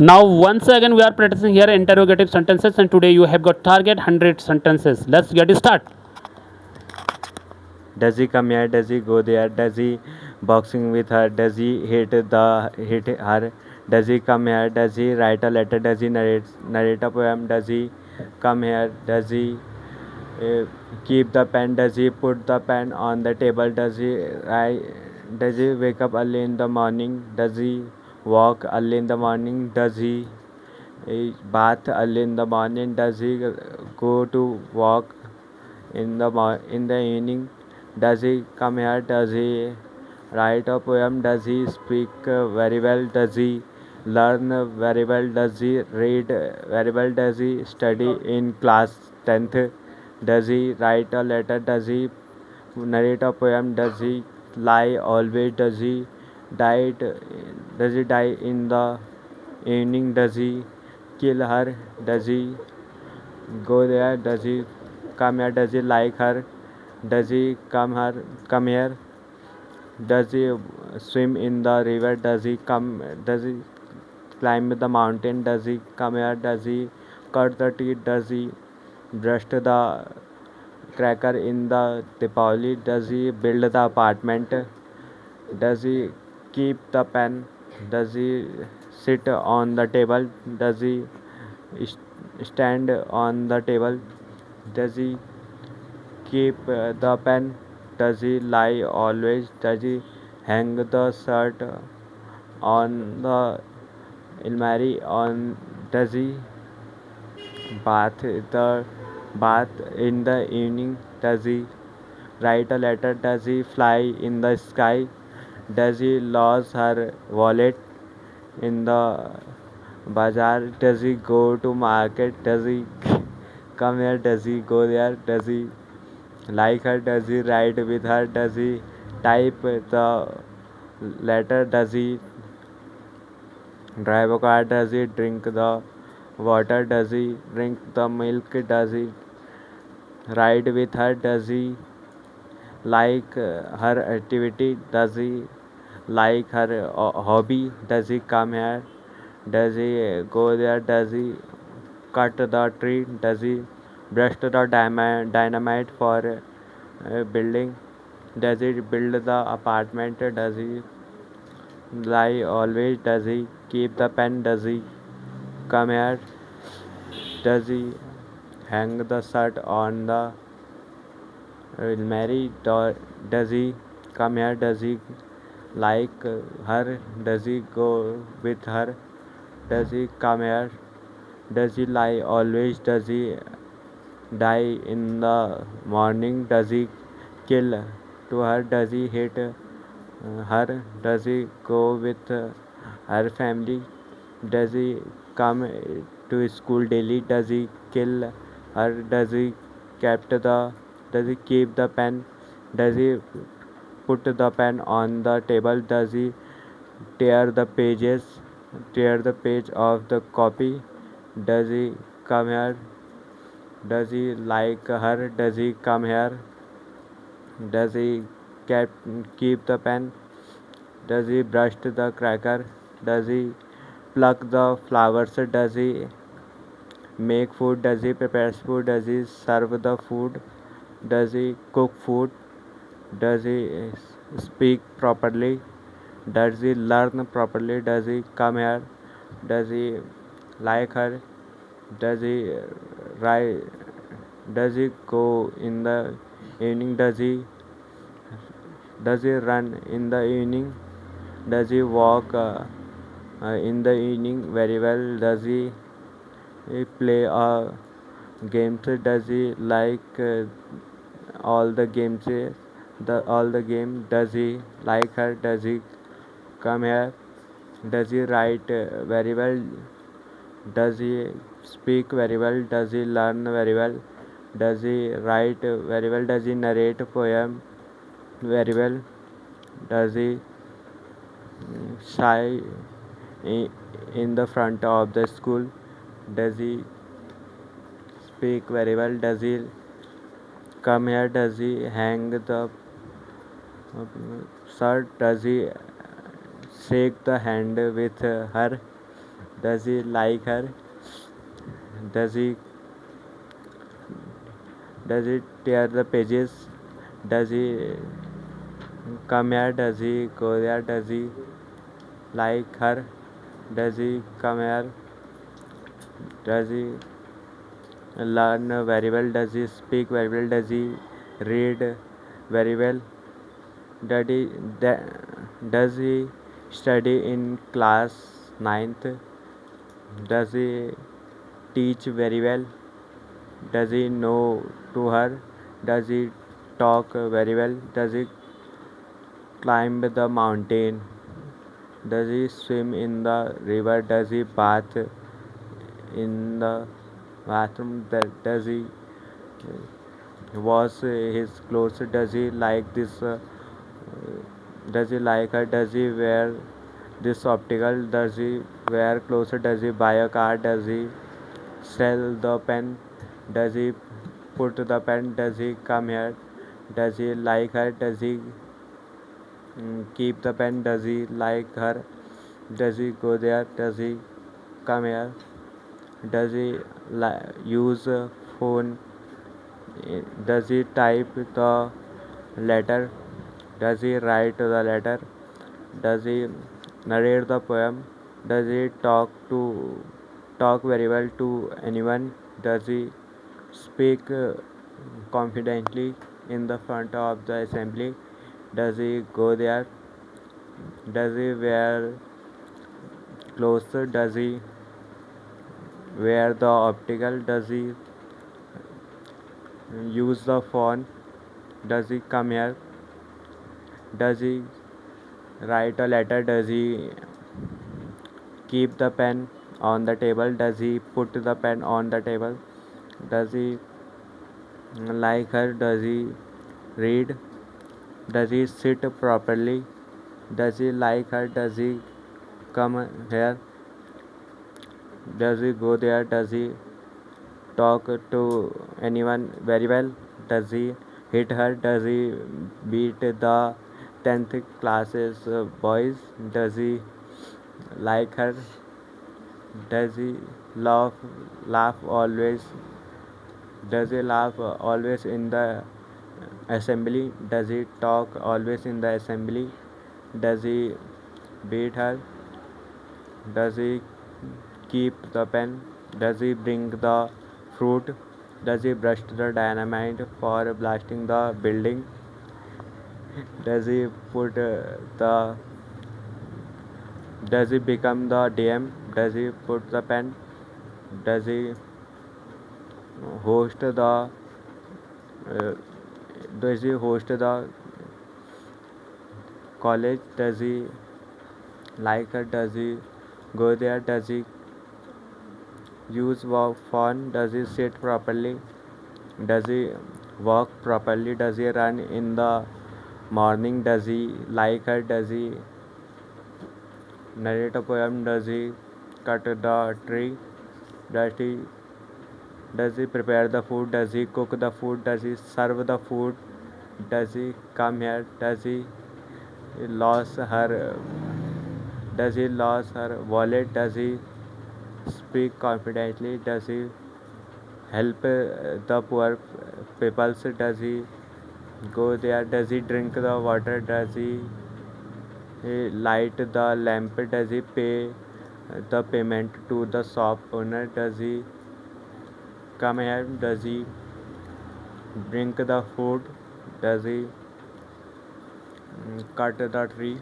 Now once again we are practicing here interrogative sentences, and today you have got target 100 sentences. Let's get start. Does he come here? Does he go there? Does he boxing with her? Does he hit her? Does he come here? Does he write a letter? Does he narrate a poem? Does he come here? Does he uh, keep the pen? Does he put the pen on the table? Does he write? Does he wake up early in the morning? Does he walk early in the morning? Does he bath early in the morning? Does he go to walk in the evening? Does he come here? Does he write a poem? Does he speak very well? Does he learn very well? Does he read very well? Does he study in class 10th? Does he write a letter? Does he narrate a poem? Does he lie always? Die? Does he die in the evening? Does he kill her? Does he go there? Does he come here? Does he like her? Does he come here? Does he swim in the river? Does he climb the mountain? Does he come here? Does he cut the tree? Does he brush the cracker in the Deepavali? Does he build the apartment? Does he keep the pen? Does he sit on the table? Does he stand on the table? Does he keep the pen? Does he lie always? Does he hang the shirt on the almari? On does he bath the bath in the evening? Does he write a letter? Does he fly in the sky? Does he lose her wallet in the bazaar? Does he go to market? Does he come here? Does he go there? Does he like her? Does he ride with her? Does he type the letter? Does he drive a car? Does he drink the water? Does he drink the milk? Does he ride with her? Does he like her activity? Does he like her hobby? Does he come here? Does he go there? Does he cut the tree? Does he brush the dynamite for building? Does he build the apartment? Does he lie always? Does he keep the pen? Does he come here? Does he hang the shirt on the almari? Does he come here? Does he like her? Does he go with her? Does he come here? Does he lie always? Does he die in the morning? Does he kill to her? Does he hate her? Does he go with her family? Does he come to school daily? Does he kill her? Does he keep the pen? Does he put the pen on the table? Does he tear the pages? Tear the page of the copy? Does he come here? Does he like her? Does he come here? Does he keep the pen? Does he brush the cracker? Does he pluck the flowers? Does he make food? Does he prepare food? Does he serve the food? Does he cook food? Does he speak properly? Does he learn properly? Does he come here? Does he like her? Does he ride? Does he go in the evening? Does he run in the evening? Does he walk in the evening very well? Does he play games? Does he like all the games? All the game? Does he like her? Does he come here? Does he write very well? Does he speak very well? Does he learn very well? Does he write very well? Does he narrate a poem very well? Does he shy in the front of the school? Does he speak very well? Does he come here? Does he hang the shirt? Does he shake the hand with her? Does he like her? Does he does he tear the pages? Does he come here? Does he go there? Does he like her? Does he come here? Does he learn very well? Does he speak very well? Does he read very well? Does he, does he study in class ninth? Does he teach very well? Does he know to her? Does he talk very well? Does he climb the mountain? Does he swim in the river? Does he bath in the bathroom? Does he wash his clothes? Does he like this? Does he like her? Does he wear this optical? Does he wear clothes? Does he buy a car? Does he sell the pen? Does he put the pen? Does he come here? Does he like her? Does he keep the pen? Does he like her? Does he go there? Does he come here? Does he use a phone? Does he type the letter? Does he write the letter? Does he narrate the poem? Does he talk very well to anyone? Does he speak confidently in the front of the assembly? Does he go there? Does he wear clothes? Does he wear the optical? Does he use the phone? Does he come here? Does he write a letter? Does he keep the pen on the table? Does he put the pen on the table? Does he like her? Does he read? Does he sit properly? Does he like her? Does he come here? Does he go there? Does he talk to anyone very well? Does he hit her? Does he beat the 10th classes boys? Does he like her? Does he laugh always? Does he laugh always in the assembly? Does he talk always in the assembly? Does he beat her? Does he keep the pen? Does he bring the fruit? Does he brush the dynamite for blasting the building? Does he put the does he become the DM? Does he put the pen? Does he host the does he host the college? Does he like her? Does he go there? Does he use phone? Does he sit properly? Does he walk properly? Does he run in the morning? Does he like her? Does he narrate a poem? Does he cut the tree? Does he does he prepare the food? Does he cook the food? Does he serve the food? Does he come here? Lose her does he lose her wallet? Does he speak confidently? Does he help the poor people? Does he go there? Does he drink the water? Does he light the lamp? Does he pay the payment to the shop owner? Does he come here? Does he drink the food? Does he cut the tree?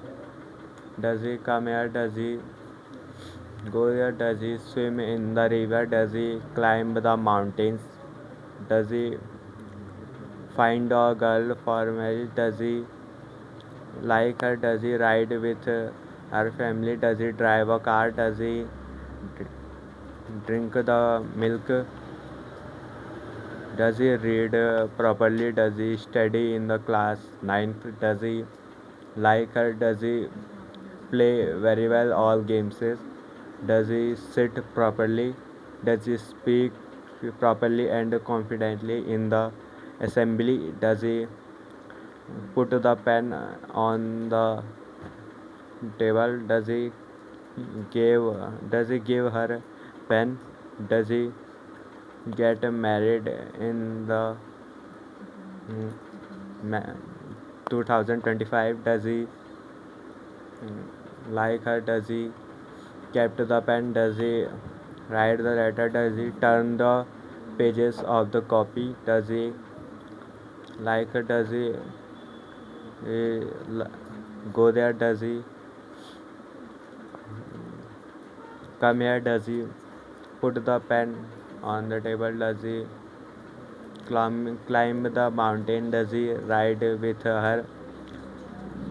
Does he come here? Does he go there? Does he swim in the river? Does he climb the mountains? Does he find a girl for marriage? Does he like her? Does he ride with her family? Does he drive a car? Does he drink the milk? Does he read properly? Does he study in the class ninth? Does he like her? Does he play very well all games? Does he sit properly? Does he speak properly and confidently in the assembly? Does he put the pen on the table? Does he Does he give her pen? Does he get married in the mm, 2025? Does he like her? Does he kept the pen? Does he write the letter? Does he turn the pages of the copy? Does he like her? Does he go there? Does he come here? Does he put the pen on the table? Does he climb the mountain? Does he ride with her?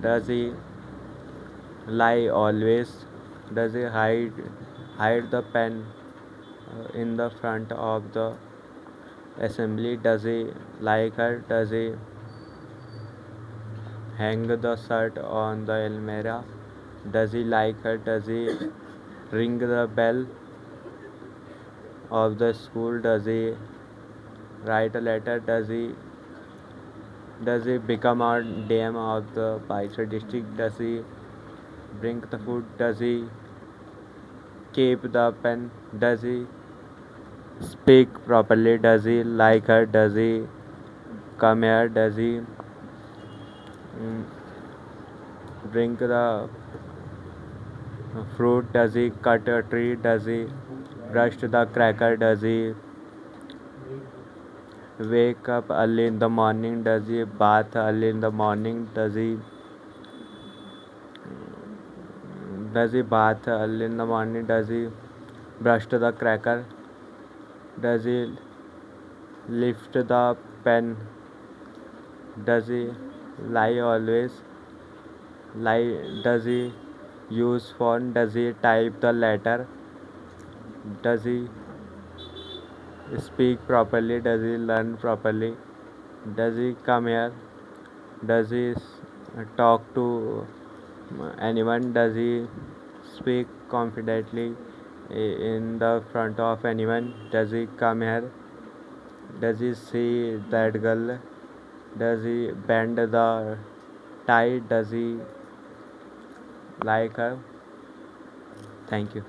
Does he lie always? Does he hide the pen in the front of the assembly? Does he like her? Does he hang the shirt on the almirah? Does he like her? Does he ring the bell of the school? Does he write a letter? Does he become a DM of the Paisa district? Does he bring the food? Does he keep the pen? Does he speak properly? Does he like her? Does he come here? Does he drink the fruit? Does he cut a tree? Does he brush the cracker? Does he wake up early in the morning? Does he bath early in the morning? Does he bath early in the morning? Does he brush the cracker? Does he lift the pen? Does he lie always? Does he use phone? Does he type the letter? Does he speak properly? Does he learn properly? Does he come here? Does he talk to anyone? Does he speak confidently in the front of anyone? Does he come here? Does he see that girl? Does he bend the tie? Does he like her? Thank you.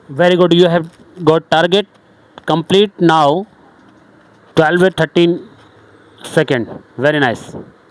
Very good. You have got target complete now. 12 with 13 second. Very nice.